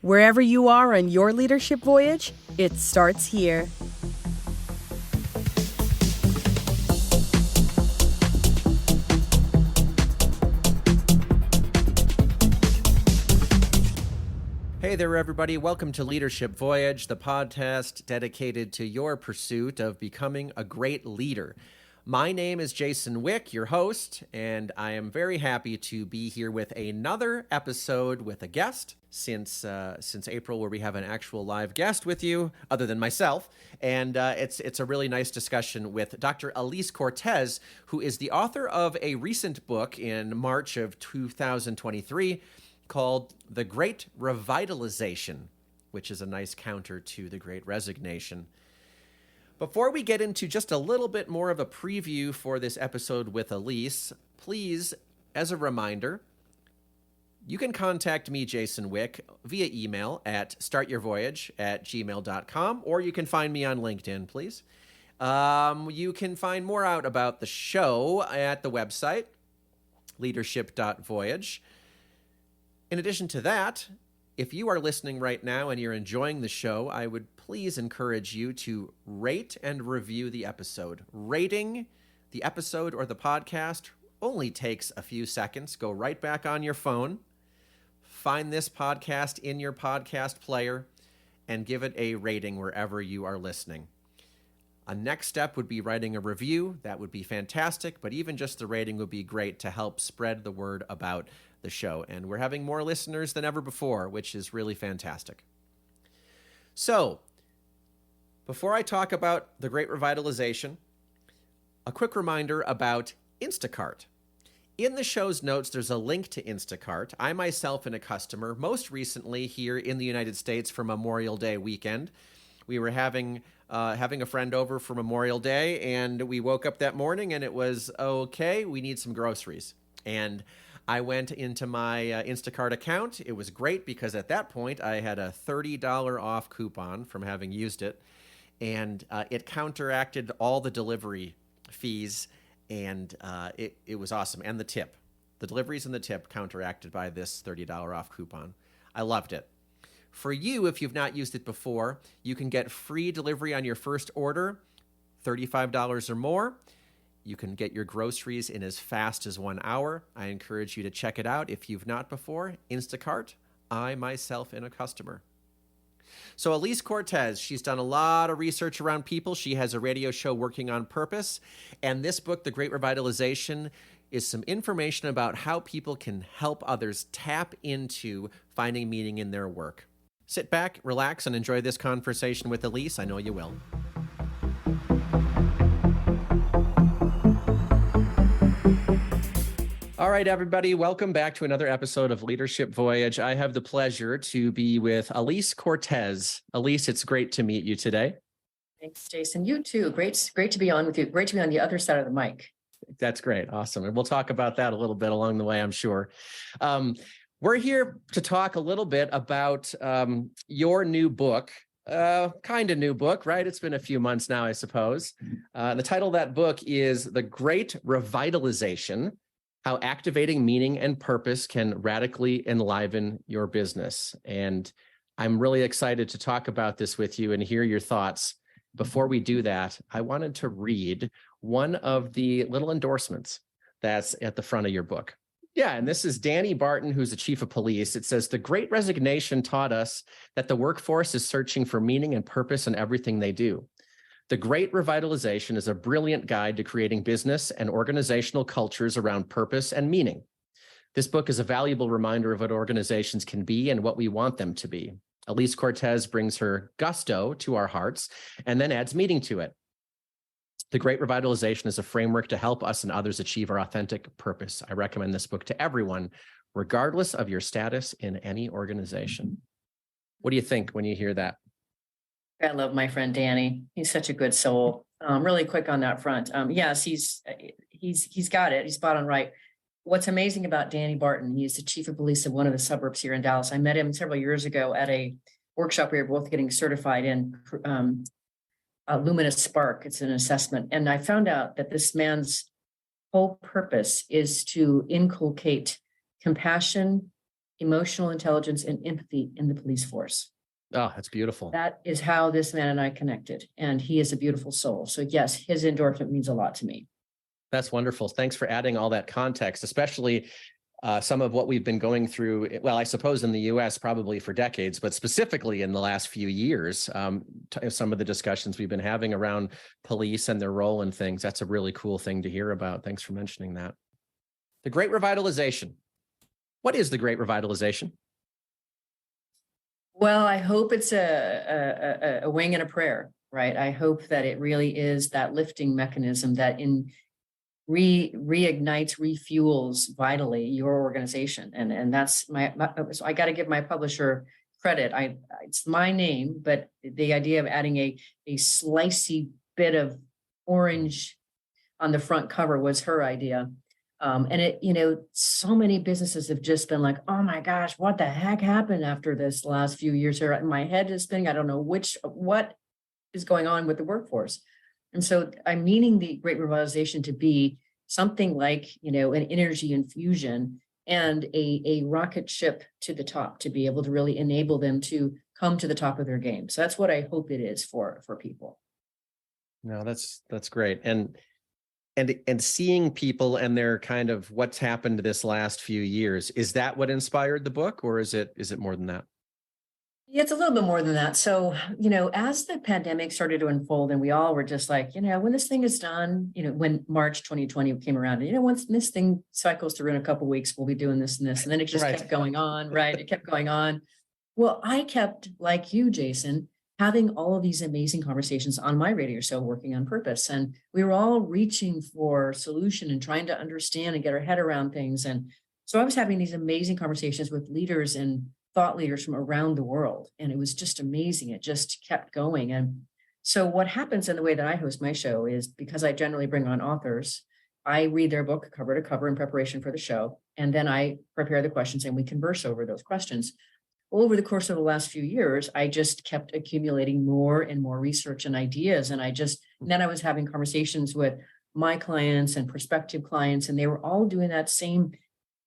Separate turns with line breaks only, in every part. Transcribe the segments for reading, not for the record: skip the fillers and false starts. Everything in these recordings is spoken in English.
Wherever you are on your leadership voyage, it starts here.
Hey there, everybody. Welcome to Leadership Voyage, the podcast dedicated to your pursuit of becoming a great leader. My name is Jason Wick, your host, and I am very happy to be here with another episode with a guest since April, where we have an actual live guest with you, other than myself. And it's a really nice discussion with Dr. Alise Cortez, who is the author of a recent book in March of 2023 called The Great Revitalization, which is a nice counter to the Great Resignation. Before we get into just a little bit more of a preview for this episode with Alise, please, as a reminder, you can contact me, Jason Wick, via email at startyourvoyage@gmail.com, or you can find me on LinkedIn, please. You can find more out about the show at the website, leadership.voyage. In addition to that, if you are listening right now and you're enjoying the show, I would please encourage you to rate and review the episode. Rating the episode or the podcast only takes a few seconds. Go right back on your phone, find this podcast in your podcast player, and give it a rating wherever you are listening. A next step would be writing a review. That would be fantastic, but even just the rating would be great to help spread the word about the show. And we're having more listeners than ever before, which is really fantastic. So, before I talk about the Great Revitalization, a quick reminder about Instacart. In the show's notes, there's a link to Instacart. I myself am a customer, most recently here in the United States for Memorial Day weekend. We were having a friend over for Memorial Day, and we woke up that morning and it was, okay, we need some groceries. And I went into my Instacart account. It was great because at that point I had a $30 off coupon from having used it, and it counteracted all the delivery fees, and it was awesome. And the tip. The deliveries and the tip counteracted by this $30 off coupon. I loved it. For you, if you've not used it before, you can get free delivery on your first order, $35 or more. You can get your groceries in as fast as 1 hour. I encourage you to check it out if you've not before. Instacart. I myself am a customer. So Alise Cortez, she's done a lot of research around people. She has a radio show, Working on Purpose. And this book, The Great Revitalization, is some information about how people can help others tap into finding meaning in their work. Sit back, relax, and enjoy this conversation with Alise. I know you will. All right, everybody, welcome back to another episode of Leadership Voyage. I have the pleasure to be with Alise Cortez. Alise, it's great to meet you today.
Thanks, Jason. You too. Great to be on with you. Great to be on the other side of the mic.
That's great. Awesome. And we'll talk about that a little bit along the way, I'm sure. We're here to talk a little bit about your new book, kind of new book, right? It's been a few months now, I suppose. The title of that book is The Great Revitalization: How Activating Meaning and Purpose Can Radically Enliven Your Business. And I'm really excited to talk about this with you and hear your thoughts. Before we do that, I wanted to read one of the little endorsements that's at the front of your book. Yeah, and this is Danny Barton, who's the chief of police. It says, "The Great Resignation taught us that the workforce is searching for meaning and purpose in everything they do. The Great Revitalization is a brilliant guide to creating business and organizational cultures around purpose and meaning. This book is a valuable reminder of what organizations can be and what we want them to be. Alise Cortez brings her gusto to our hearts and then adds meaning to it. The Great Revitalization is a framework to help us and others achieve our authentic purpose. I recommend this book to everyone, regardless of your status in any organization." What do you think when you hear that?
I love my friend Danny. He's such a good soul. Really quick on that front. Yes, he's got it. He's spot on right. What's amazing about Danny Barton, he is the chief of police of one of the suburbs here in Dallas. I met him several years ago at a workshop we were both getting certified in, Luminous Spark. It's an assessment. And I found out that this man's whole purpose is to inculcate compassion emotional intelligence, and empathy in the police force.
Oh, that's beautiful.
That is how this man and I connected. And he is a beautiful soul. So yes, his endorsement means a lot to me.
That's wonderful. Thanks for adding all that context, especially some of what we've been going through. Well, I suppose in the U.S. probably for decades, but specifically in the last few years, some of the discussions we've been having around police and their role in things. That's a really cool thing to hear about. Thanks for mentioning that. The Great Revitalization. What is the Great Revitalization?
Well, I hope it's a wing and a prayer, right? I hope that it really is that lifting mechanism that reignites, refuels vitally your organization. And that's so I got to give my publisher credit. It's my name, but the idea of adding a slicey bit of orange on the front cover was her idea. And so many businesses have just been like, oh my gosh, what the heck happened after this last few years here? My head is spinning. I don't know what is going on with the workforce. And so I'm meaning the Great Revitalization to be something like, an energy infusion and a rocket ship to the top to be able to really enable them to come to the top of their game. So that's what I hope it is for people.
No, that's great. And seeing people and their kind of what's happened this last few years, is that what inspired the book, or is it more than that?
Yeah, it's a little bit more than that. So, as the pandemic started to unfold and we all were just like, when this thing is done, when March 2020 came around, and, once this thing cycles through in a couple of weeks, we'll be doing this and this. And then it just kept going on, right? It kept going on. Well, I kept, like you, Jason, having all of these amazing conversations on my radio show, Working on Purpose. And we were all reaching for solution and trying to understand and get our head around things. And so I was having these amazing conversations with leaders and thought leaders from around the world. And it was just amazing. It just kept going. And so what happens in the way that I host my show is, because I generally bring on authors, I read their book cover to cover in preparation for the show. And then I prepare the questions and we converse over those questions. Over the course of the last few years, I just kept accumulating more and more research and ideas. And then I was having conversations with my clients and prospective clients, and they were all doing that same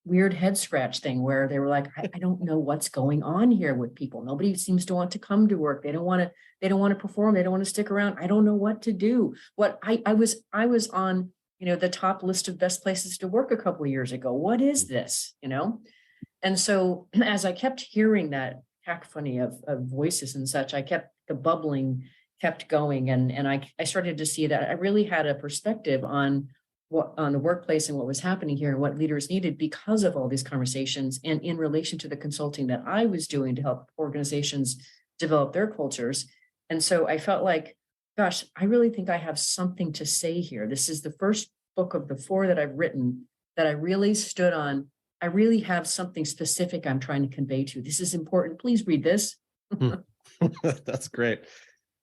weird head scratch thing where they were like, I don't know what's going on here with people. Nobody seems to want to come to work. They don't want to perform. They don't want to stick around. I don't know what to do. I was on, the top list of best places to work a couple of years ago. What is this, And so as I kept hearing that cacophony of voices and such, the bubbling kept going. And I started to see that I really had a perspective on the workplace and what was happening here and what leaders needed because of all these conversations and in relation to the consulting that I was doing to help organizations develop their cultures. And so I felt like, gosh, I really think I have something to say here. This is the first book of the 4 that I've written that I really stood on. I really have something specific I'm trying to convey to you. This is important. Please read this.
That's great.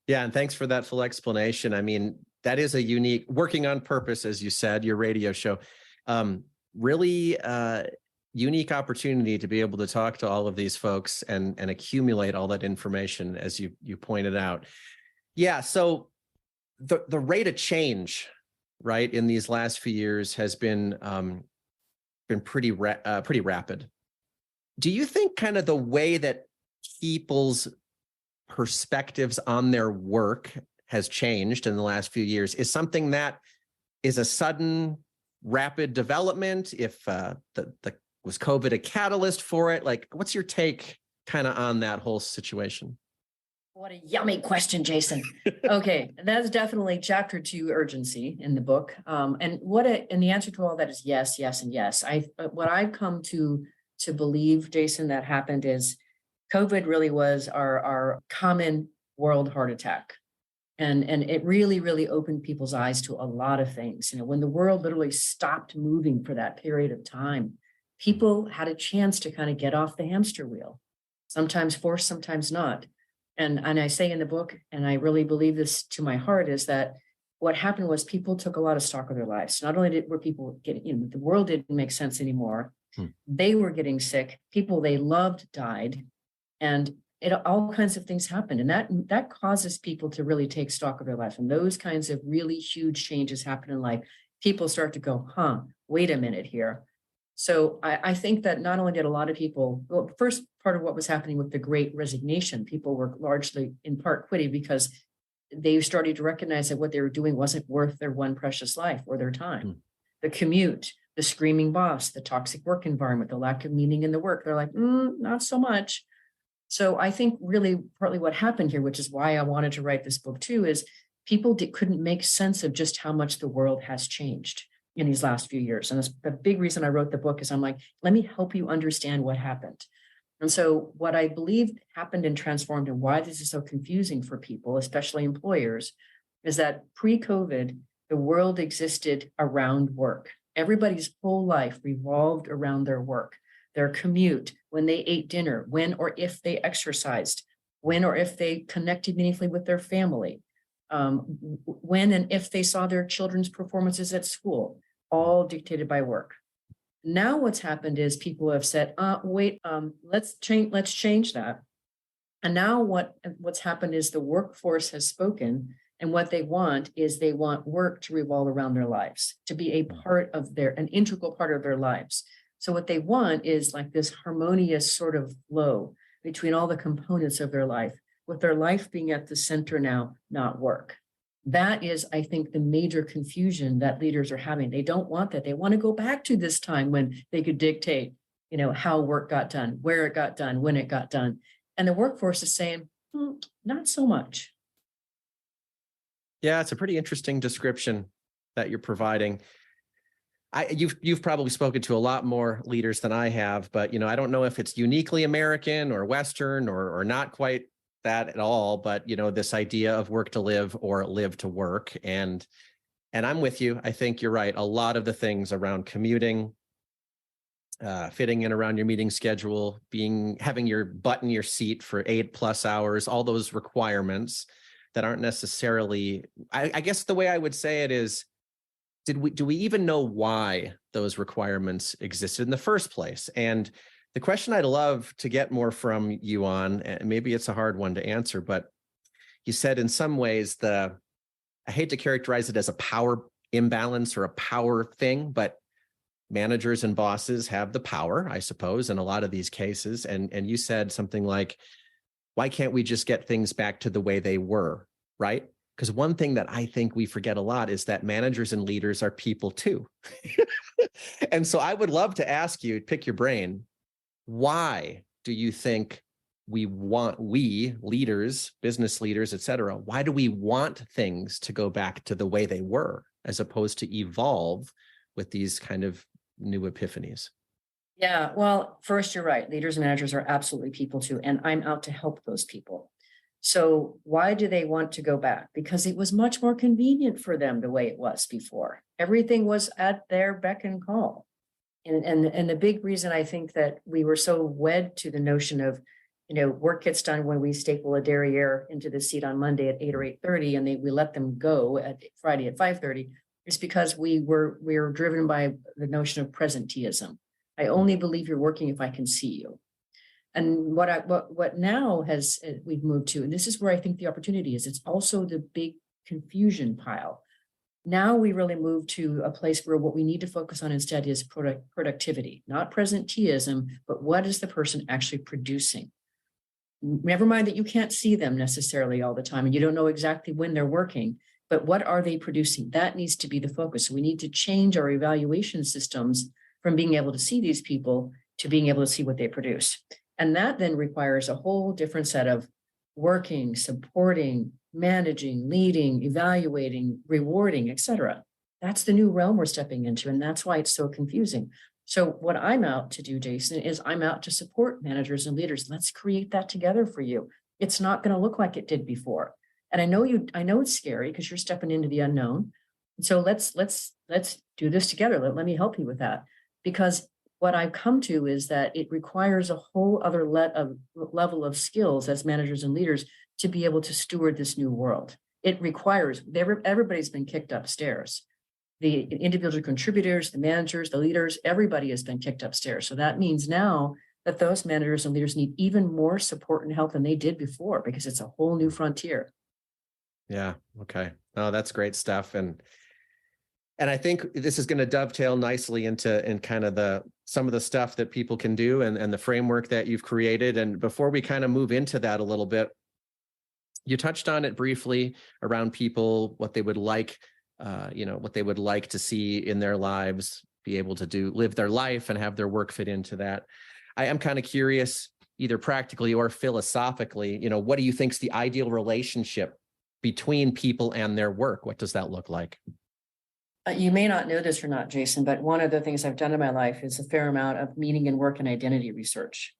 Yeah. And thanks for that full explanation. I mean, that is a unique Working on Purpose, as you said, your radio show, really unique opportunity to be able to talk to all of these folks and accumulate all that information, as you pointed out. Yeah. So the rate of change, right, in these last few years has been pretty rapid. Do you think kind of the way that people's perspectives on their work has changed in the last few years is something that is a sudden, rapid development? If was COVID a catalyst for it? Like, what's your take kind of on that whole situation?
What a yummy question, Jason. Okay, that's definitely chapter 2 urgency in the book. And the answer to all that is yes, yes, and yes. What I've come to believe, Jason, that happened is COVID really was our common world heart attack. And it really, really opened people's eyes to a lot of things. When the world literally stopped moving for that period of time, people had a chance to kind of get off the hamster wheel, sometimes forced, sometimes not. And I say in the book, and I really believe this to my heart, is that what happened was people took a lot of stock of their lives. Not only were people getting, the world didn't make sense anymore. They were getting sick. People they loved died. And all kinds of things happened. And that causes people to really take stock of their life. And those kinds of really huge changes happen in life. People start to go, wait a minute here. So I think that not only did a lot of people, well, first part of what was happening with the Great Resignation, people were largely in part quitting because they started to recognize that what they were doing wasn't worth their one precious life or their time. The commute, the screaming boss, the toxic work environment, the lack of meaning in the work. They're like, not so much. So I think really partly what happened here, which is why I wanted to write this book too, is people couldn't make sense of just how much the world has changed in these last few years. And that's the big reason I wrote the book is I'm like, let me help you understand what happened. And so what I believe happened and transformed and why this is so confusing for people, especially employers, is that pre-COVID, the world existed around work. Everybody's whole life revolved around their work, their commute, when they ate dinner, when or if they exercised, when or if they connected meaningfully with their family, when and if they saw their children's performances at school, all dictated by work. Now what's happened is people have said, wait, let's change that. And now what's happened is the workforce has spoken, and what they want is they want work to revolve around their lives, to be an integral part of their lives. So what they want is like this harmonious sort of flow between all the components of their life, with their life being at the center now, not work. That is, I think, the major confusion that leaders are having. They don't want that. They want to go back to this time when they could dictate, how work got done, where it got done, when it got done. And the workforce is saying, not so much.
Yeah, it's a pretty interesting description that you're providing. You've probably spoken to a lot more leaders than I have, but I don't know if it's uniquely American or Western or not quite that at all. But this idea of work to live or live to work, and I'm with you. I think you're right. A lot of the things around commuting, fitting in around your meeting schedule, having your butt in your seat for 8+ hours, all those requirements that aren't necessarily. I guess the way I would say it is, do we even know why those requirements existed in the first place? And the question I'd love to get more from you on, and maybe it's a hard one to answer, but you said in some ways I hate to characterize it as a power imbalance or a power thing, but managers and bosses have the power, I suppose, in a lot of these cases. And you said something like, why can't we just get things back to the way they were, right? Because one thing that I think we forget a lot is that managers and leaders are people too. And so I would love to ask you, pick your brain, why do you think we leaders, business leaders, et cetera, why do we want things to go back to the way they were as opposed to evolve with these kind of new epiphanies?
Yeah, well, first, you're right. Leaders and managers are absolutely people too, and I'm out to help those people. So why do they want to go back? Because it was much more convenient for them the way it was before. Everything was at their beck and call. And the big reason I think that we were so wed to the notion of, work gets done when we staple a derriere into the seat on Monday at 8 or 8:30, and we let them go at Friday at 5:30, is because we were driven by the notion of presenteeism. I only believe you're working if I can see you. And what now we've moved to, and this is where I think the opportunity is, it's also the big confusion pile. Now we really move to a place where what we need to focus on instead is productivity, not presenteeism, but what is the person actually producing? Never mind that you can't see them necessarily all the time and you don't know exactly when they're working, but what are they producing? That needs to be the focus. We need to change our evaluation systems from being able to see these people to being able to see what they produce. And that then requires a whole different set of working, supporting, managing, leading, evaluating, rewarding, et cetera. That's the new realm we're stepping into. And that's why it's so confusing. So what I'm out to do, Jason, is I'm out to support managers and leaders. Let's create that together for you. It's not going to look like it did before. And I know it's scary because you're stepping into the unknown. So let's do this together. Let me help you with that. Because what I've come to is that it requires a whole other level of skills as managers and leaders to be able to steward this new world. It requires, everybody's been kicked upstairs. The individual contributors, the managers, the leaders, everybody has been kicked upstairs. So that means now that those managers and leaders need even more support and help than they did before, because it's a whole new frontier.
Yeah. Okay. Oh, that's great stuff. And And I think this is going to dovetail nicely into kind of some of the stuff that people can do and the framework that you've created. And before we kind of move into that a little bit, you touched on it briefly around people, what they would like, what they would like to see in their lives, be able to live their life and have their work fit into that. I am kind of curious, either practically or philosophically, what do you think is the ideal relationship between people and their work? What does that look like?
You may not know this or not, Jason, but one of the things I've done in my life is a fair amount of meaning and work and identity research.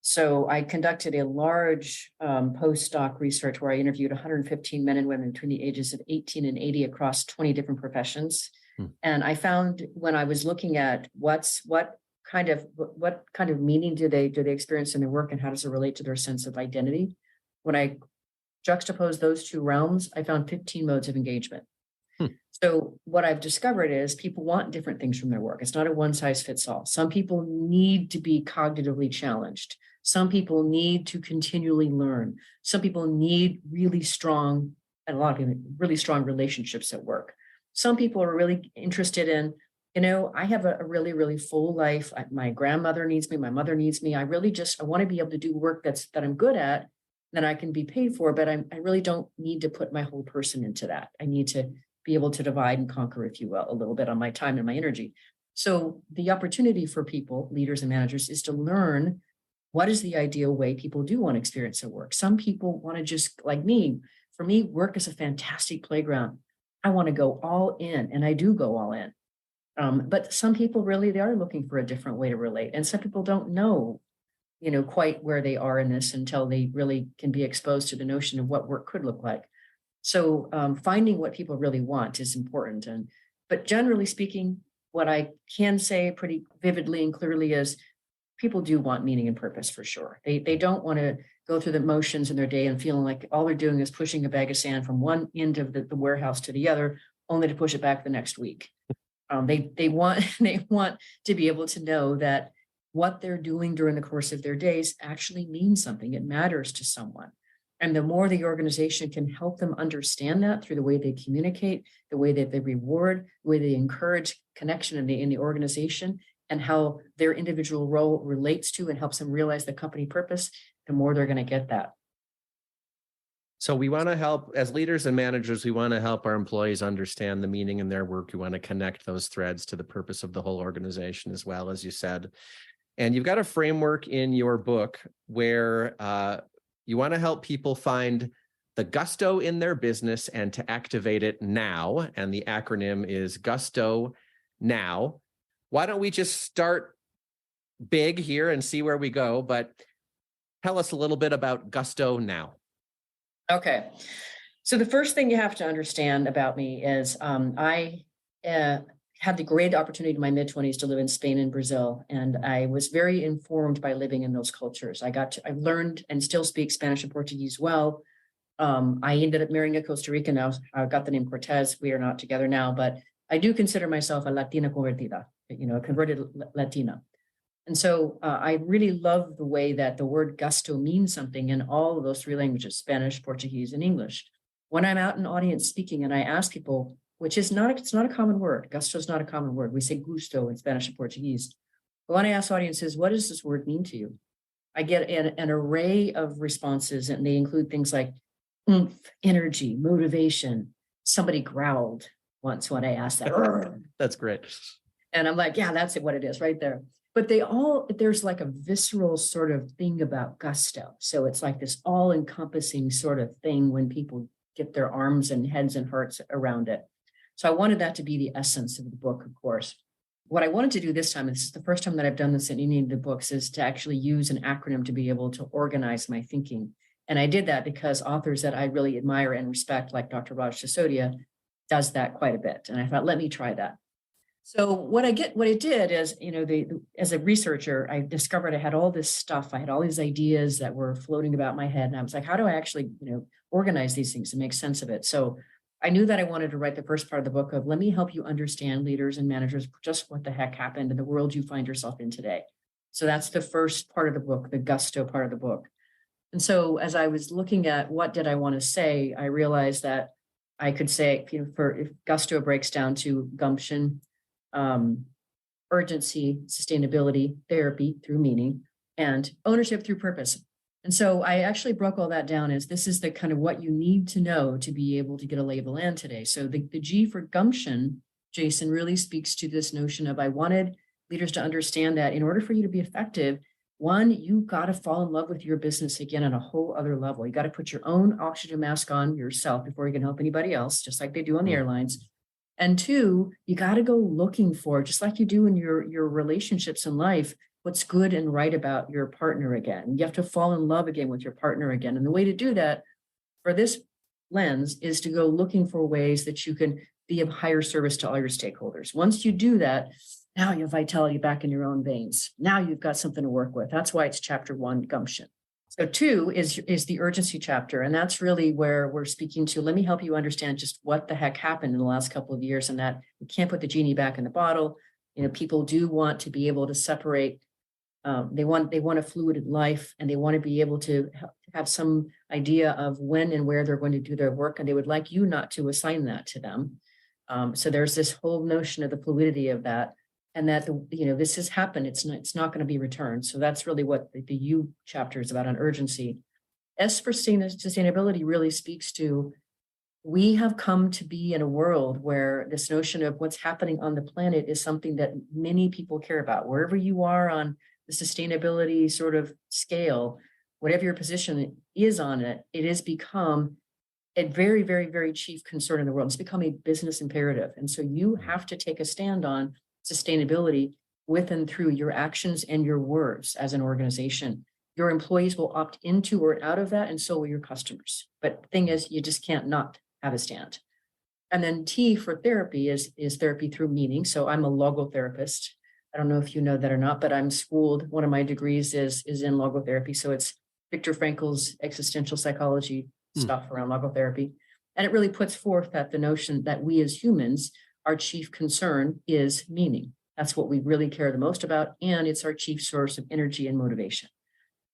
So I conducted a large postdoc research where I interviewed 115 men and women between the ages of 18 and 80 across 20 different professions. And I found when I was looking at what kind of meaning do they experience in their work and how does it relate to their sense of identity? When I juxtaposed those two realms, I found 15 modes of engagement. So what I've discovered is people want different things from their work. It's not a one size fits all. Some people need to be cognitively challenged. Some people need to continually learn. Some people need really strong, and a lot of people, really strong relationships at work. Some people are really interested in, I have a really, really full life. My grandmother needs me. My mother needs me. I want to be able to do work that I'm good at, that I can be paid for, but I really don't need to put my whole person into that. I need to be able to divide and conquer, if you will, a little bit on my time and my energy. So the opportunity for people, leaders and managers, is to learn what is the ideal way people do want to experience their work. Some people want to just, like me, for me, work is a fantastic playground. I want to go all in, and I do go all in. But some people really, they are looking for a different way to relate. And some people don't know, quite where they are in this until they really can be exposed to the notion of what work could look like. So finding what people really want is important. But generally speaking, what I can say pretty vividly and clearly is people do want meaning and purpose for sure. They don't want to go through the motions in their day and feeling like all they're doing is pushing a bag of sand from one end of the warehouse to the other, only to push it back the next week. They want to be able to know that what they're doing during the course of their days actually means something. It matters to someone. And the more the organization can help them understand that through the way they communicate, the way that they reward, the way they encourage connection in the organization, and how their individual role relates to and helps them realize the company purpose, the more they're going to get that.
So we want to help, as leaders and managers, we want to help our employees understand the meaning in their work. We want to connect those threads to the purpose of the whole organization as well, as you said. And you've got a framework in your book where you want to help people find the gusto in their business and to activate it now. And the acronym is Gusto Now. Why don't we just start big here and see where we go? But tell us a little bit about Gusto Now.
Okay. So the first thing you have to understand about me is I had the great opportunity in my mid-20s to live in Spain and Brazil. And I was very informed by living in those cultures. I learned and still speak Spanish and Portuguese well. I ended up marrying a Costa Rican. Now I got the name Cortez. We are not together now, but I do consider myself a Latina convertida, a converted Latina. And so I really love the way that the word gusto means something in all of those three languages, Spanish, Portuguese, and English. When I'm out in audience speaking and I ask people, it's not a common word. Gusto is not a common word. We say gusto in Spanish and Portuguese. But when I ask audiences, what does this word mean to you? I get an array of responses, and they include things like oomph, energy, motivation. Somebody growled once when I asked that.
That's great.
And I'm like, yeah, that's what it is right there. But there's like a visceral sort of thing about gusto. So it's like this all-encompassing sort of thing when people get their arms and heads and hearts around it. So I wanted that to be the essence of the book, of course. What I wanted to do this time, and this is the first time that I've done this in any of the books, is to actually use an acronym to be able to organize my thinking. And I did that because authors that I really admire and respect, like Dr. Raj Sisodia, does that quite a bit. And I thought, let me try that. So what I did is, as a researcher, I discovered I had all this stuff. I had all these ideas that were floating about my head. And I was like, how do I actually, organize these things and make sense of it? So I knew that I wanted to write the first part of the book of, let me help you understand, leaders and managers, just what the heck happened in the world you find yourself in today. So that's the first part of the book, the gusto part of the book. And so as I was looking at what did I want to say, I realized that I could say, for if gusto breaks down to gumption, urgency, sustainability, therapy through meaning, and ownership through purpose. And so I actually broke all that down as this is the kind of what you need to know to be able to get a lay of the land today. So the G for gumption, Jason, really speaks to this notion of I wanted leaders to understand that in order for you to be effective, one, you got to fall in love with your business again on a whole other level. You got to put your own oxygen mask on yourself before you can help anybody else, just like they do on the airlines. And two, you got to go looking for, just like you do in your relationships in life, what's good and right about your partner again. You have to fall in love again with your partner again. And the way to do that for this lens is to go looking for ways that you can be of higher service to all your stakeholders. Once you do that, now you have vitality back in your own veins. Now you've got something to work with. That's why it's chapter 1, gumption. So 2 is the urgency chapter. And that's really where we're speaking to, let me help you understand just what the heck happened in the last couple of years, and that we can't put the genie back in the bottle. People do want to be able to separate. They want a fluid life, and they want to be able to have some idea of when and where they're going to do their work. And they would like you not to assign that to them. So there's this whole notion of the fluidity of that. And that, this has happened. It's not going to be returned. So that's really what the U chapter is about on urgency. S for sustainability really speaks to, we have come to be in a world where this notion of what's happening on the planet is something that many people care about. Wherever you are on the sustainability sort of scale, whatever your position is on it, it has become a very, very, very chief concern in the world. It's become a business imperative. And so you have to take a stand on sustainability with and through your actions and your words as an organization. Your employees will opt into or out of that, and so will your customers. But the thing is, you just can't not have a stand. And then T for therapy is therapy through meaning. So I'm a logotherapist. I don't know if you know that or not, but I'm schooled. One of my degrees is in logotherapy. So it's Viktor Frankl's existential psychology stuff around logotherapy. And it really puts forth that the notion that we as humans, our chief concern is meaning. That's what we really care the most about. And it's our chief source of energy and motivation.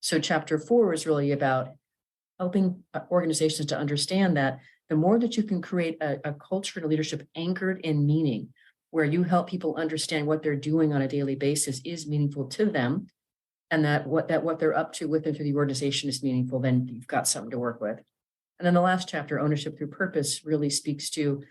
So chapter 4 is really about helping organizations to understand that the more that you can create a culture and a leadership anchored in meaning, where you help people understand what they're doing on a daily basis is meaningful to them, and that what they're up to with and through the organization is meaningful, then you've got something to work with. And then the last chapter, ownership through purpose, really speaks to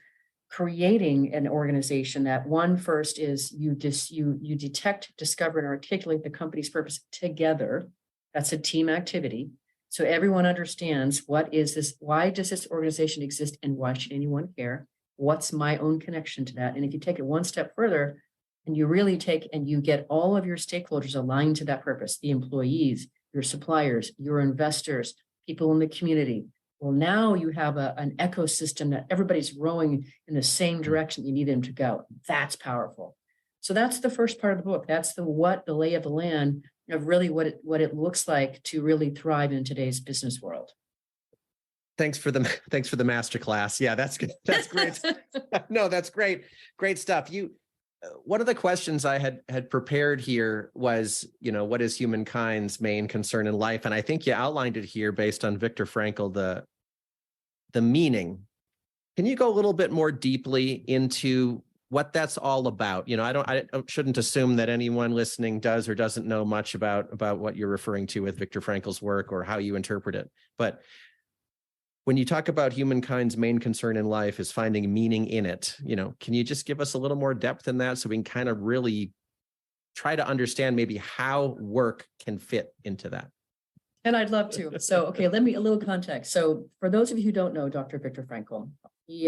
creating an organization that first is you detect, discover, and articulate the company's purpose together. That's a team activity. So everyone understands what is this, why does this organization exist, and why should anyone care? What's my own connection to that? And if you take it one step further, and you really take and you get all of your stakeholders aligned to that purpose, the employees, your suppliers, your investors, people in the community. Well, now you have an ecosystem that everybody's rowing in the same direction you need them to go. That's powerful. So that's the first part of the book. That's the lay of the land of really what it looks like to really thrive in today's business world.
Thanks for the masterclass. Yeah, that's good. That's great. No, that's great. Great stuff. One of the questions I had prepared here was, what is humankind's main concern in life? And I think you outlined it here based on Viktor Frankl, the meaning. Can you go a little bit more deeply into what that's all about? I shouldn't assume that anyone listening does or doesn't know much about what you're referring to with Viktor Frankl's work or how you interpret it. But when you talk about humankind's main concern in life is finding meaning in it, can you just give us a little more depth in that so we can kind of really try to understand maybe how work can fit into that?
And I'd love to. So, okay, a little context. So for those of you who don't know Dr. Viktor Frankl, he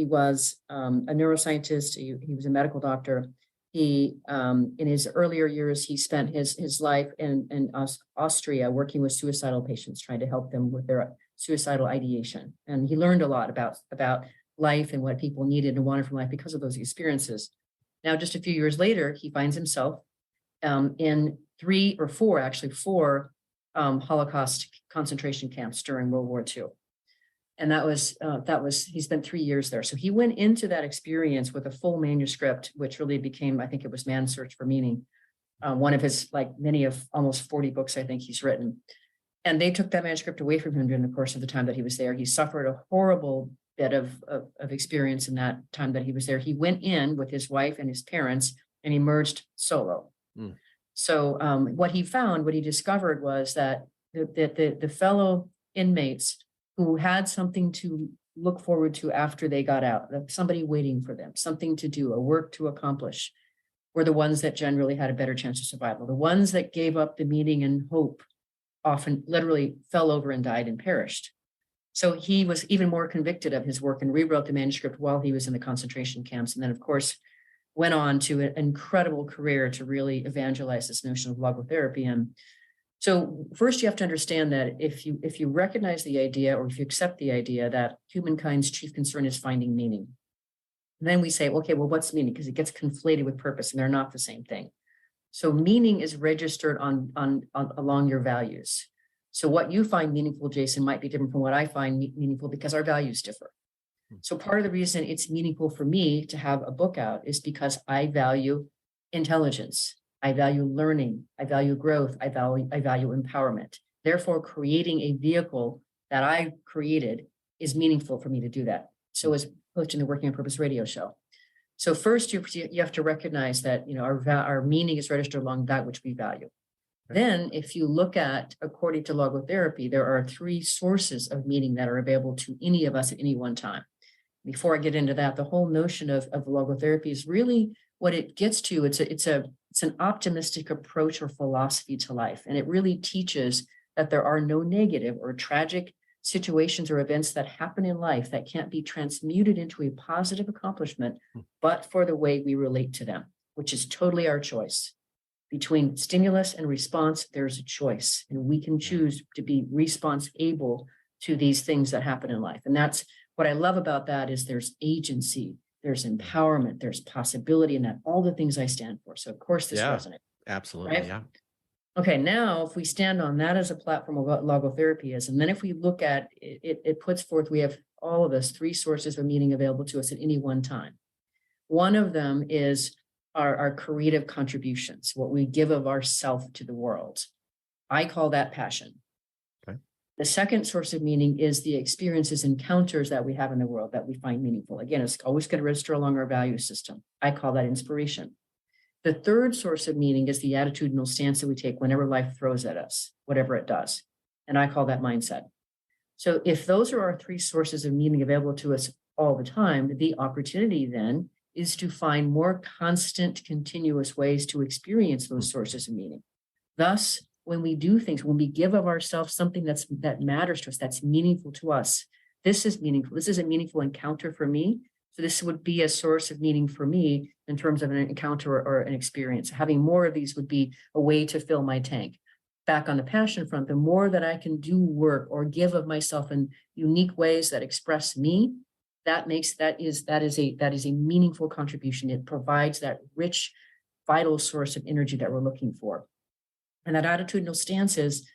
was a neuroscientist. He was a medical doctor. He, in his earlier years, he spent his life in Austria working with suicidal patients, trying to help them with their suicidal ideation. And he learned a lot about life and what people needed and wanted from life because of those experiences. Now, just a few years later, he finds himself in four Holocaust concentration camps during World War II. And that was he spent 3 years there. So he went into that experience with a full manuscript, which really became, I think it was Man's Search for Meaning, one of his, many of almost 40 books I think he's written. And they took that manuscript away from him during the course of the time that he was there. He suffered a horrible bit of experience in that time that he was there. He went in with his wife and his parents and emerged solo.
Mm.
So what he discovered was that the fellow inmates who had something to look forward to after they got out, somebody waiting for them, something to do, a work to accomplish, were the ones that generally had a better chance of survival. The ones that gave up the meaning and hope often literally fell over and died and perished. So he was even more convicted of his work and rewrote the manuscript while he was in the concentration camps. And then, of course, went on to an incredible career to really evangelize this notion of logotherapy. And so first you have to understand that if you recognize the idea, or if you accept the idea that humankind's chief concern is finding meaning, then we say, okay, well, what's meaning? Because it gets conflated with purpose, and they're not the same thing. So meaning is registered on along your values. So what you find meaningful, Jason, might be different from what I find meaningful, because our values differ. So part of the reason it's meaningful for me to have a book out is because I value intelligence, I value learning, I value growth, I value empowerment. Therefore, creating a vehicle that I created is meaningful for me to do that. So as hosting the Working on Purpose radio show. So first, you have to recognize that our meaning is registered along that which we value. Then, if you look at, according to logotherapy, there are 3 sources of meaning that are available to any of us at any one time. Before I get into that, the whole notion of logotherapy is really what it gets to. It's an optimistic approach or philosophy to life, and it really teaches that there are no negative or tragic situations or events that happen in life that can't be transmuted into a positive accomplishment, but for the way we relate to them, which is totally our choice. Between stimulus and response, there's a choice, and we can choose to be response able to these things that happen in life. And that's what I love about that, is there's agency, there's empowerment, there's possibility, and that all the things I stand for. So of course this resonates.
Absolutely.
Right?
Yeah.
Okay, now if we stand on that as a platform of what logotherapy is, and then if we look at it, it puts forth, we have all of us 3 sources of meaning available to us at any one time. One of them is our creative contributions, what we give of ourself to the world. I call that passion.
Okay.
The second source of meaning is the experiences, encounters that we have in the world that we find meaningful. Again, it's always going to register along our value system. I call that inspiration. The third source of meaning is the attitudinal stance that we take whenever life throws at us, whatever it does. And I call that mindset. So if those are our 3 sources of meaning available to us all the time, the opportunity then is to find more constant, continuous ways to experience those sources of meaning. Thus, when we do things, when we give of ourselves something that matters to us, that's meaningful to us, this is meaningful. This is a meaningful encounter for me. So this would be a source of meaning for me in terms of an encounter or an experience. Having more of these would be a way to fill my tank. Back on the passion front, the more that I can do work or give of myself in unique ways that express me, that is a meaningful contribution. It provides that rich, vital source of energy that we're looking for. And that attitudinal stance is,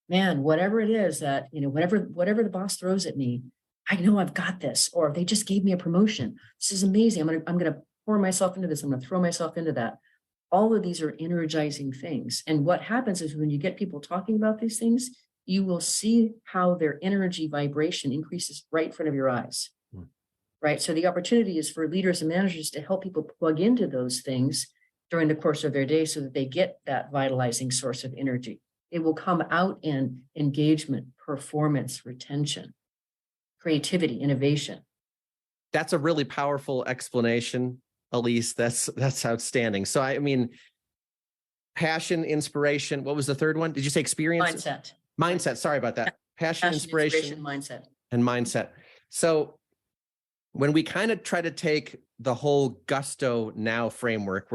man, whatever it is that, whatever the boss throws at me, I know I've got this, or they just gave me a promotion. This is amazing. I'm gonna pour myself into this. I'm gonna throw myself into that. All of these are energizing things. And what happens is when you get people talking about these things, you will see how their energy vibration increases right in front of your eyes. Right. So the opportunity is for leaders and managers to help people plug into those things during the course of their day so that they get that vitalizing source of energy. It will come out in engagement, performance, retention, creativity, innovation.
That's a really powerful explanation, Alise. That's outstanding. So, I mean, passion, inspiration. What was the third one? Did you say experience? Mindset. Sorry about that. Passion, inspiration,
mindset.
And mindset. So when we kind of try to take the whole gusto now framework,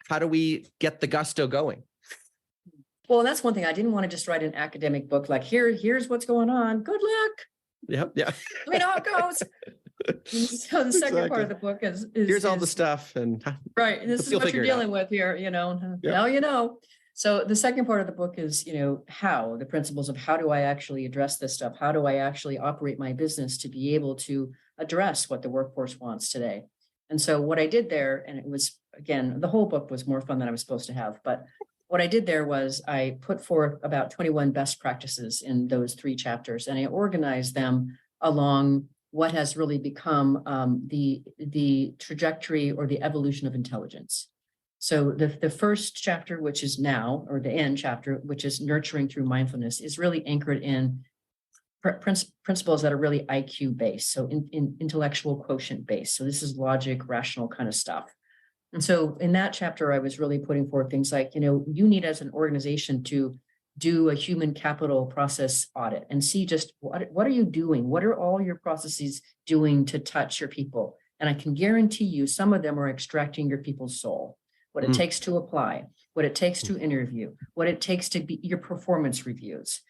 how do we get the gusto going?
Well, that's one thing. I didn't want to just write an academic book like, here's what's going on. Good luck.
Yep. Yeah.
Let me know how it goes. So the second part of the book is
here's all the stuff, and
right. And this is what you're dealing with here, now you know. So the second part of the book is, how the principles of how do I actually address this stuff? How do I actually operate my business to be able to address what the workforce wants today? And so what I did there, and it was, again, the whole book was more fun than I was supposed to have, but what I did there was I put forth about 21 best practices in those 3 chapters, and I organized them along what has really become the trajectory or the evolution of intelligence. So the first chapter, which is now, or the end chapter, which is nurturing through mindfulness, is really anchored in principles that are really IQ based, so in intellectual quotient based. So this is logic, rational kind of stuff. And so in that chapter, I was really putting forward things like, you need as an organization to do a human capital process audit and see just what are you doing? What are all your processes doing to touch your people? And I can guarantee you some of them are extracting your people's soul, what it takes to apply, what it takes to interview, what it takes to be your performance reviews.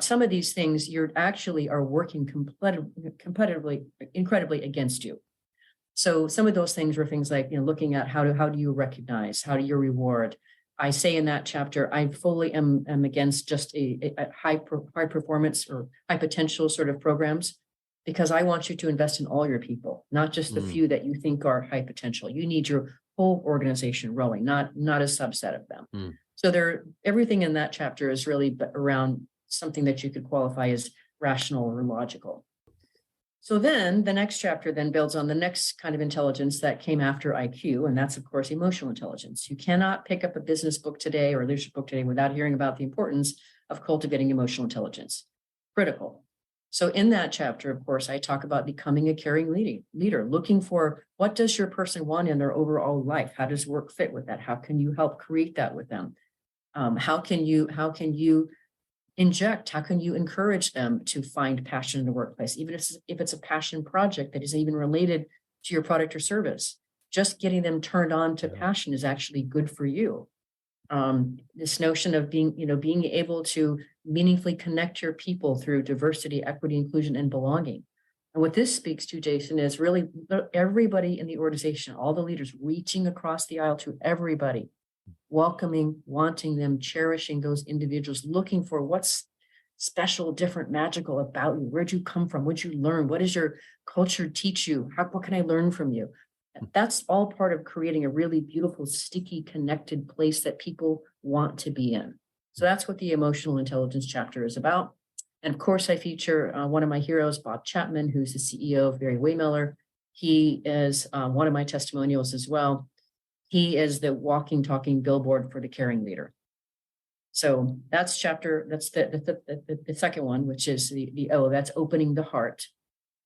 Some of these things you're actually are working competitively, incredibly against you. So some of those things were things like, looking at how do you recognize, how do you reward? I say in that chapter, I fully am against just a high performance or high potential sort of programs, because I want you to invest in all your people, not just the few that you think are high potential. You need your whole organization rowing, not a subset of them. So everything in that chapter is really around something that you could qualify as rational or logical. So then the next chapter then builds on the next kind of intelligence that came after IQ, and that's, of course, emotional intelligence. You cannot pick up a business book today or a leadership book today without hearing about the importance of cultivating emotional intelligence. Critical. So in that chapter, of course, I talk about becoming a caring leader, looking for what does your person want in their overall life? How does work fit with that? How can you help create that with them? How can you inject, how can you encourage them to find passion in the workplace, even if it's a passion project that isn't even related to your product or service? Just getting them turned on to passion is actually good for you. This notion of being able to meaningfully connect your people through diversity, equity, inclusion, and belonging. And what this speaks to, Jason, is really everybody in the organization, all the leaders reaching across the aisle to everybody, welcoming, wanting them, cherishing those individuals, looking for what's special, different, magical about you. Where'd you come from? What'd you learn? What does your culture teach you? What can I learn from you? That's all part of creating a really beautiful, sticky, connected place that people want to be in. So that's what the emotional intelligence chapter is about. And of course, I feature one of my heroes, Bob Chapman, who's the CEO of Barry Wehmiller. He is one of my testimonials as well. He is the walking, talking billboard for the caring leader. So that's the second one, which is the O, that's opening the heart.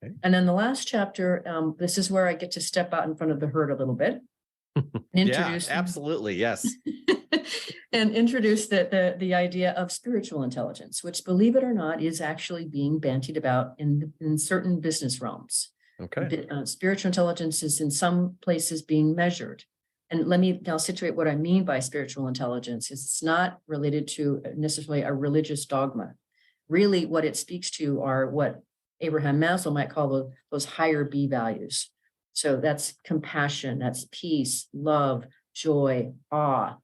Okay. And then the last chapter, this is where I get to step out in front of the herd a little bit. And introduce,
absolutely, yes.
And introduce the idea of spiritual intelligence, which, believe it or not, is actually being bandied about in certain business realms. Okay. Spiritual intelligence is in some places being measured. And let me now situate what I mean by spiritual intelligence. It's not related to necessarily a religious dogma. Really, what it speaks to are what Abraham Maslow might call those higher B values. So that's compassion, that's peace, love, joy, awe,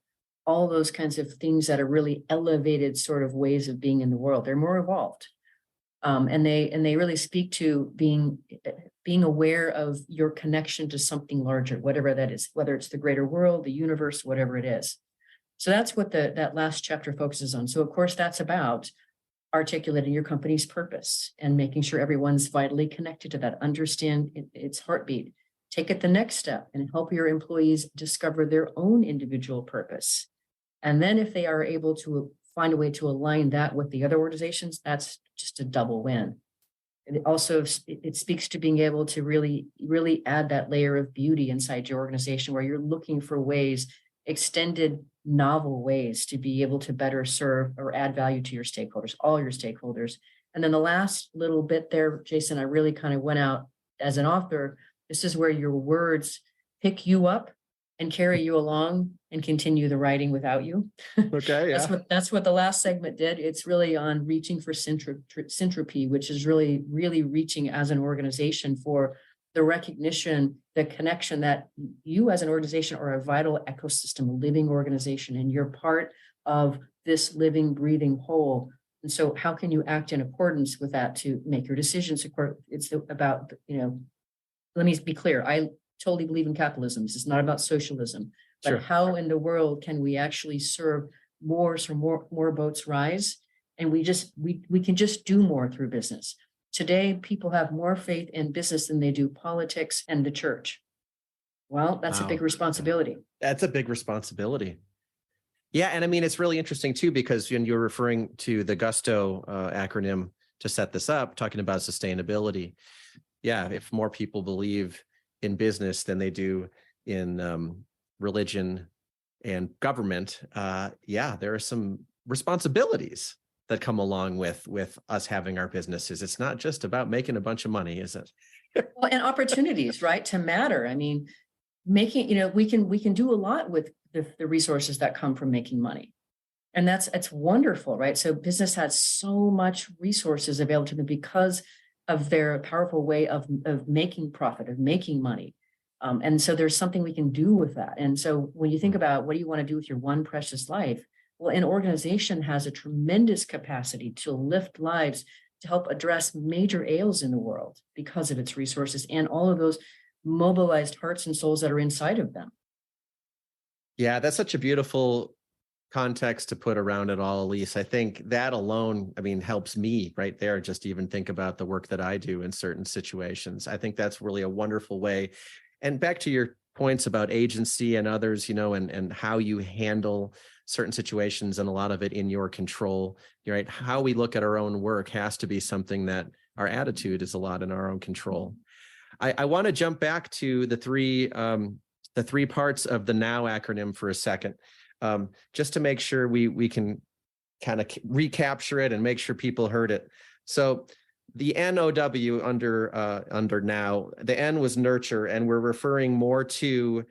all those kinds of things that are really elevated sort of ways of being in the world. They're more evolved. And they really speak to being aware of your connection to something larger, whatever that is, whether it's the greater world, the universe, whatever it is. So that's what that last chapter focuses on. So of course, that's about articulating your company's purpose and making sure everyone's vitally connected to that, understand its heartbeat, take it the next step and help your employees discover their own individual purpose. And then if they are able to find a way to align that with the other organizations, that's just a double win. And it speaks to being able to really, really add that layer of beauty inside your organization where you're looking for ways, extended, novel ways to be able to better serve or add value to your stakeholders, all your stakeholders. And then the last little bit there, Jason, I really kind of went out as an author. This is where your words pick you up and carry you along and continue the writing without you. Okay, yeah. That's what the last segment did. It's really on reaching for syntropy, which is really, really reaching as an organization for the recognition, the connection that you as an organization are a vital ecosystem, a living organization, and you're part of this living, breathing whole. And so how can you act in accordance with that to make your decisions? It's about, let me be clear. I totally believe in capitalism. This is not about socialism, but sure. How in the world can we actually serve more so more boats rise? And we can just do more through business. Today, people have more faith in business than they do politics and the church. Well, that's a
Wow.
big responsibility.
That's a big responsibility. Yeah. And I mean, it's really interesting too, because when you're referring to the Gusto acronym to set this up, talking about sustainability. Yeah. If more people believe in business than they do in religion and government, yeah, there are some responsibilities that come along with us having our businesses. It's not just about making a bunch of money, is it?
Well, and opportunities, right, to matter. I mean, making, we can do a lot with the resources that come from making money. And it's wonderful, right? So business has so much resources available to them because of their powerful way of making profit, of making money. And so there's something we can do with that. And so when you think about what do you want to do with your one precious life? Well, an organization has a tremendous capacity to lift lives, to help address major ails in the world because of its resources and all of those mobilized hearts and souls that are inside of them.
Yeah, that's such a beautiful context to put around it all, Alise. I think that alone, I mean, helps me right there just even think about the work that I do in certain situations. I think that's really a wonderful way. And back to your points about agency and others, and how you handle certain situations, and a lot of it in your control, right? How we look at our own work has to be something that our attitude is a lot in our own control. I want to jump back to the three parts of the NOW acronym for a second, just to make sure we can kind of recapture it and make sure people heard it. So the NOW under NOW, the N was nurture, and we're referring more to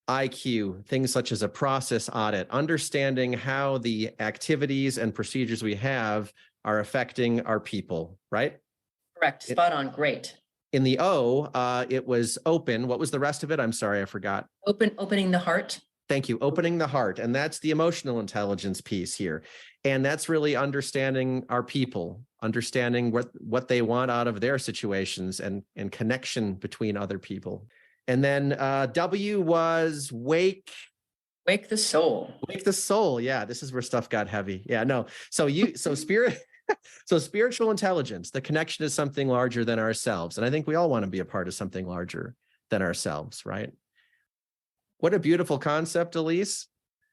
IQ, things such as a process audit, understanding how the activities and procedures we have are affecting our people, right?
Correct. Spot on. Great.
In the O, it was open. What was the rest of it? I'm sorry, I forgot.
Opening the heart.
Thank you. Opening the heart. And that's the emotional intelligence piece here. And that's really understanding our people, understanding what they want out of their situations and connection between other people. And then W was wake
the soul.
Wake the soul. Yeah, this is where stuff got heavy. Yeah, no. So spirit. So spiritual intelligence, the connection is something larger than ourselves. And I think we all want to be a part of something larger than ourselves, right? What a beautiful concept, Alise.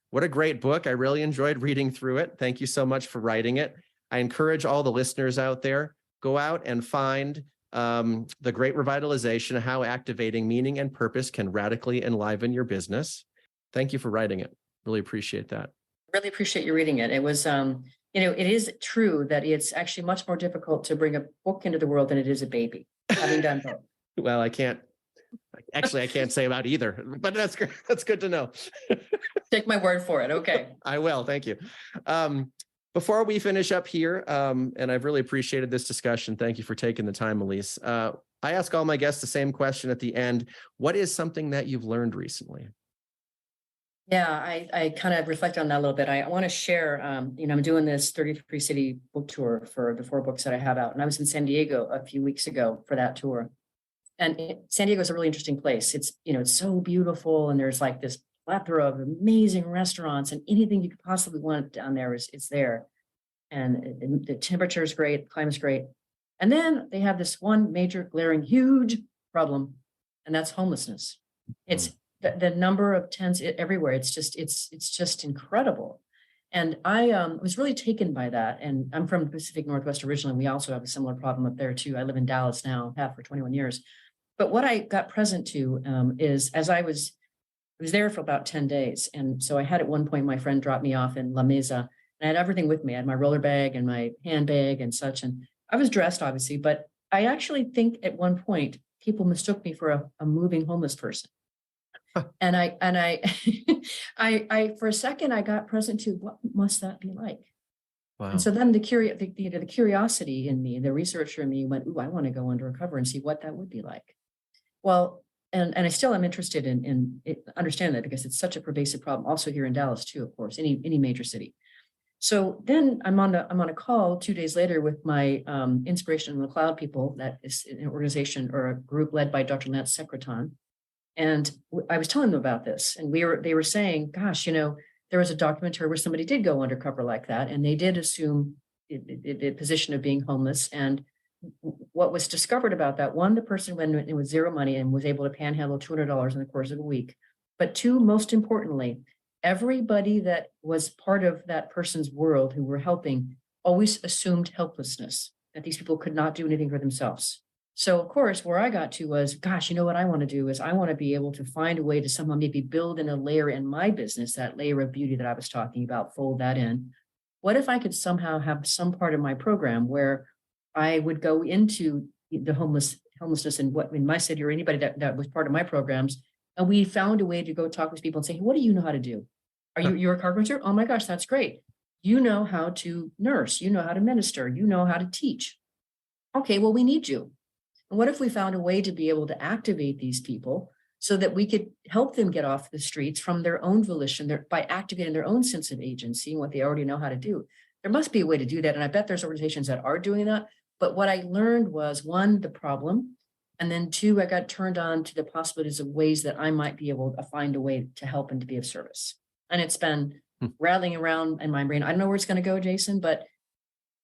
What a great book. I really enjoyed reading through it. Thank you so much for writing it. I encourage all the listeners out there, go out and find The Great Revitalization, How Activating Meaning and Purpose Can Radically Enliven Your Business. Thank you for writing it. Really appreciate that.
Really appreciate you reading it. It was, it is true that it's actually much more difficult to bring a book into the world than it is a baby, having done both.
Well, I can't say about either, but that's great. That's good to know.
Take my word for it. Okay.
I will. Thank you. Before we finish up here, and I've really appreciated this discussion. Thank you for taking the time, Alise. I ask all my guests the same question at the end. What is something that you've learned recently?
Yeah, I kind of reflect on that a little bit. I want to share, I'm doing this 33 city book tour for the 4 books that I have out. And I was in San Diego a few weeks ago for that tour. And San Diego is a really interesting place. It's, it's so beautiful. And there's like this plethora of amazing restaurants, and anything you could possibly want down there is there. And the temperature is great, the climate's great. And then they have this one major, glaring, huge problem, and that's homelessness. It's the number of tents everywhere. It's just incredible. And I was really taken by that. And I'm from the Pacific Northwest originally. We also have a similar problem up there too. I live in Dallas now, have for 21 years. But what I got present to is, as I was there for about 10 days. And so I had at one point, my friend dropped me off in La Mesa, and I had everything with me. I had my roller bag and my handbag and such. And I was dressed, obviously, but I actually think at one point, people mistook me for a moving homeless person. And I for a second, I got present to what must that be like? Wow. And so then the curiosity in me, the researcher in me went, ooh, I want to go undercover and see what that would be like. Well, and I still am interested in understanding that, because it's such a pervasive problem also here in Dallas too, of course, any major city. So then I'm on a call 2 days later with my Inspiration in the Cloud people. That is an organization or a group led by Dr. Lance Secretan. And I was telling them about this, and they were saying, gosh, there was a documentary where somebody did go undercover like that, and they did assume the position of being homeless. And what was discovered about that, one, the person went in with zero money and was able to panhandle $200 in the course of a week. But two, most importantly, everybody that was part of that person's world who were helping always assumed helplessness, that these people could not do anything for themselves. So of course, where I got to was, gosh, you know what I want to do is I want to be able to find a way to somehow maybe build in a layer in my business, that layer of beauty that I was talking about, fold that in. What if I could somehow have some part of my program where I would go into the homelessness in my city or anybody that was part of my programs, and we found a way to go talk with people and say, hey, what do you know how to do? You're a carpenter? Oh my gosh, that's great. You know how to nurse, you know how to minister, you know how to teach. Okay, well, we need you. And what if we found a way to be able to activate these people so that we could help them get off the streets from their own volition, by activating their own sense of agency and what they already know how to do? There must be a way to do that. And I bet there's organizations that are doing that. But what I learned was, one, the problem. And then two, I got turned on to the possibilities of ways that I might be able to find a way to help and to be of service. And it's been rattling around in my brain. I don't know where it's going to go, Jason, but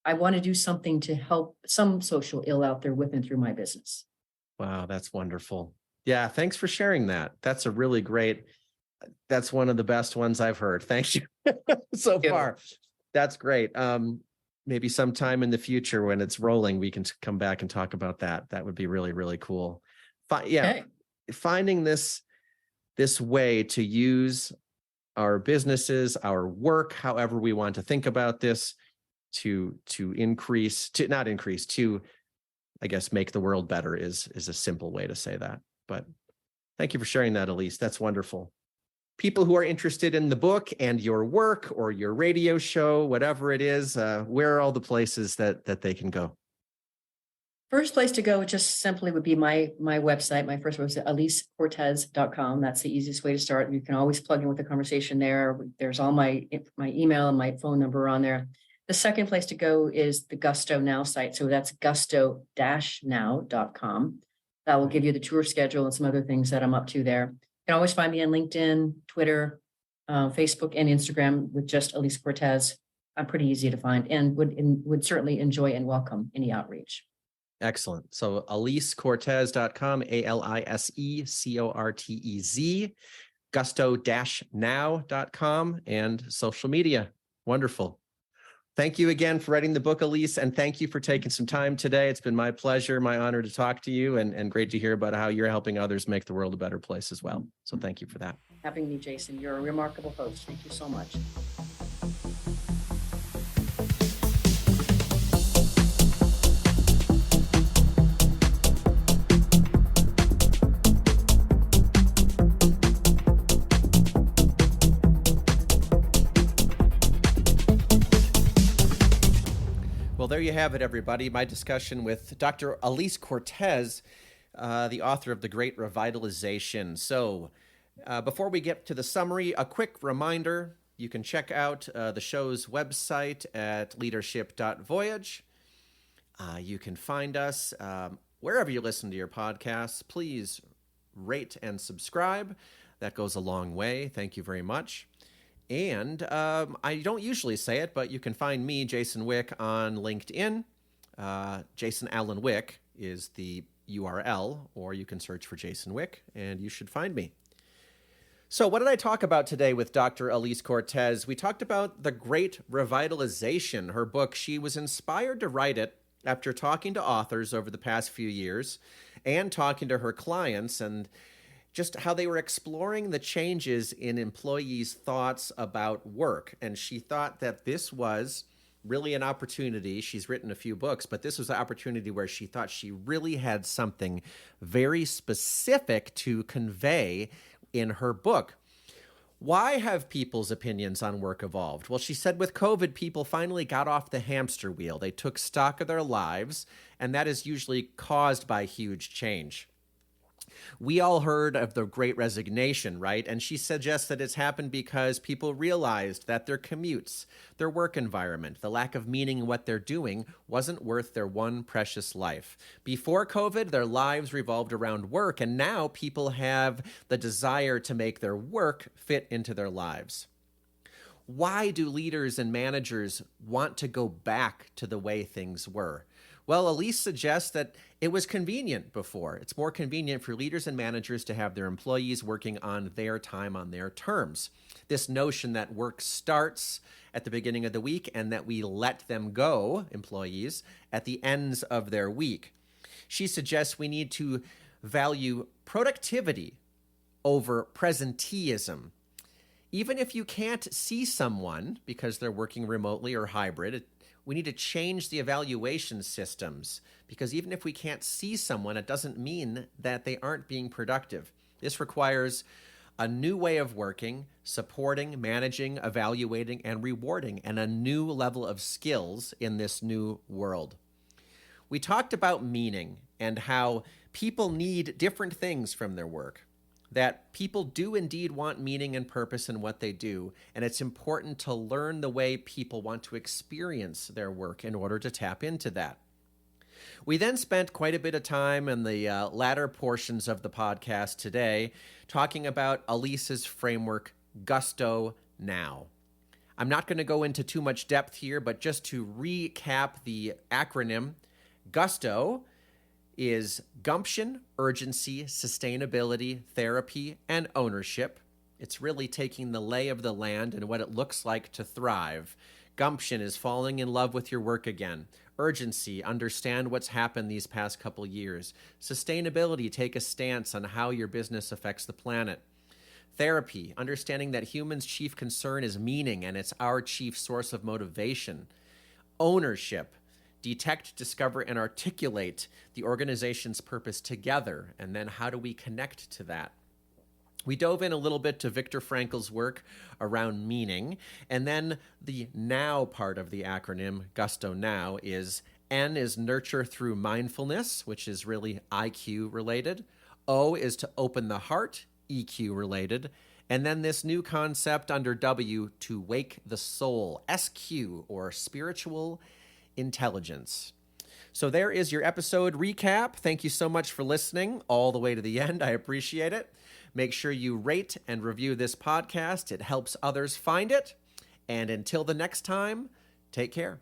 I want to do something to help some social ill out there with and through my business.
Wow, that's wonderful. Yeah, thanks for sharing that. That's a really great, that's one of the best ones I've heard. Thank you so far. That's great. Maybe sometime in the future when it's rolling, we can come back and talk about that. That would be really, really cool. Okay. Finding this way to use our businesses, our work, however we want to think about this, to I guess make the world better is a simple way to say that. But thank you for sharing that, Alise. That's wonderful. People who are interested in the book and your work or your radio show, whatever it is, where are all the places that they can go?
First place to go just simply would be my website. My first website, alisecortez.com. That's the easiest way to start. You can always plug in with the conversation there. There's all my email and my phone number on there. The second place to go is the Gusto Now site. So that's gusto-now.com. That will give you the tour schedule and some other things that I'm up to there. You can always find me on LinkedIn, Twitter, Facebook, and Instagram with just Alise Cortez. I'm pretty easy to find and would certainly enjoy and welcome any outreach.
Excellent. So alisecortez.com, ALISECORTEZ, gusto-now.com, and social media. Wonderful. Thank you again for writing the book, Alise, and thank you for taking some time today. It's been my pleasure, my honor to talk to you, and great to hear about how you're helping others make the world a better place as well. So thank you for that.
Having me, Jason. You're a remarkable host. Thank you so much.
Well, there you have it, everybody. My discussion with Dr. Alise Cortez, the author of The Great Revitalization. So before we get to the summary, a quick reminder, you can check out the show's website at leadership.voyage. You can find us wherever you listen to your podcasts. Please rate and subscribe. That goes a long way. Thank you very much. And I don't usually say it, but you can find me, Jason Wick, on LinkedIn. Jason Allen Wick is the URL, or you can search for Jason Wick, and you should find me. So what did I talk about today with Dr. Alise Cortez? We talked about The Great Revitalization, her book. She was inspired to write it after talking to authors over the past few years and talking to her clients, and just how they were exploring the changes in employees' thoughts about work. And she thought that this was really an opportunity. She's written a few books, but this was an opportunity where she thought she really had something very specific to convey in her book. Why have people's opinions on work evolved? Well, she said with COVID, people finally got off the hamster wheel. They took stock of their lives, and that is usually caused by huge change. We all heard of the Great Resignation, right? And she suggests that it's happened because people realized that their commutes, their work environment, the lack of meaning in what they're doing wasn't worth their one precious life. Before COVID, their lives revolved around work, and now people have the desire to make their work fit into their lives. Why do leaders and managers want to go back to the way things were? Well, Alise suggests that it was convenient before. It's more convenient for leaders and managers to have their employees working on their time, on their terms. This notion that work starts at the beginning of the week and that we let them go, employees, at the ends of their week. She suggests we need to value productivity over presenteeism. Even if you can't see someone because they're working remotely or hybrid, we need to change the evaluation systems, because even if we can't see someone, it doesn't mean that they aren't being productive. This requires a new way of working, supporting, managing, evaluating, and rewarding, and a new level of skills in this new world. We talked about meaning and how people need different things from their work, that people do indeed want meaning and purpose in what they do, and it's important to learn the way people want to experience their work in order to tap into that. We then spent quite a bit of time in the latter portions of the podcast today talking about Alise's framework, Gusto Now. I'm not going to go into too much depth here, but just to recap the acronym, Gusto is gumption, urgency, sustainability, therapy, and ownership. It's really taking the lay of the land and what it looks like to thrive. Gumption is falling in love with your work again. Urgency, understand what's happened these past couple years. Sustainability, take a stance on how your business affects the planet. Therapy, understanding that humans' chief concern is meaning and it's our chief source of motivation. Ownership, detect, discover, and articulate the organization's purpose together, and then how do we connect to that? We dove in a little bit to Viktor Frankl's work around meaning, and then the now part of the acronym, Gusto Now, is N is nurture through mindfulness, which is really IQ related. O is to open the heart, EQ related. And then this new concept under W, to wake the soul, SQ, or spiritual intelligence. So there is your episode recap. Thank you so much for listening all the way to the end. I appreciate it. Make sure you rate and review this podcast. It helps others find it. And until the next time, take care.